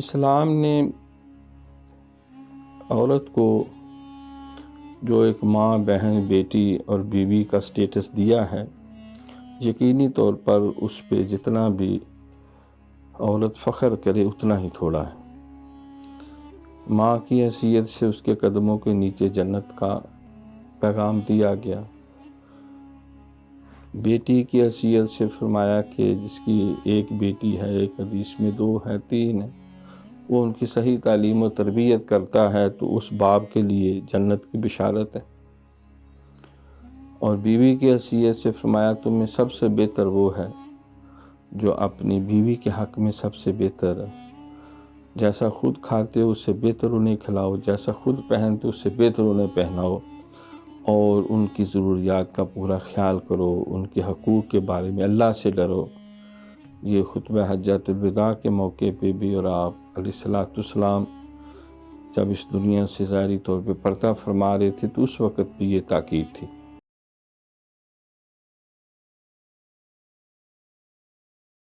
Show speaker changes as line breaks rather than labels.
اسلام نے عورت کو جو ایک ماں، بہن، بیٹی اور بیوی کا سٹیٹس دیا ہے، یقینی طور پر اس پہ جتنا بھی عورت فخر کرے اتنا ہی تھوڑا ہے۔ ماں کی حیثیت سے اس کے قدموں کے نیچے جنت کا پیغام دیا گیا۔ بیٹی کی حیثیت سے فرمایا کہ جس کی ایک بیٹی ہے، ایک حدیث میں 2 ہے، 3 ہے، وہ ان کی صحیح تعلیم و تربیت کرتا ہے تو اس باپ کے لیے جنت کی بشارت ہے۔ اور بیوی کی حیثیت سے فرمایا تم میں سب سے بہتر وہ ہے جو اپنی بیوی کے حق میں سب سے بہتر ہے۔ جیسا خود کھاتے ہو اس سے بہتر انہیں کھلاؤ، جیسا خود پہنتے اس سے بہتر انہیں پہناؤ، اور ان کی ضروریات کا پورا خیال کرو، ان کے حقوق کے بارے میں اللہ سے ڈرو۔ یہ خطبہ حجۃ الوداع کے موقع پہ بھی، اور آپ علیہ السلام جب اس دنیا سے ظاہری طور پہ پردہ فرما رہے تھے تو اس وقت بھی یہ تاکید تھی۔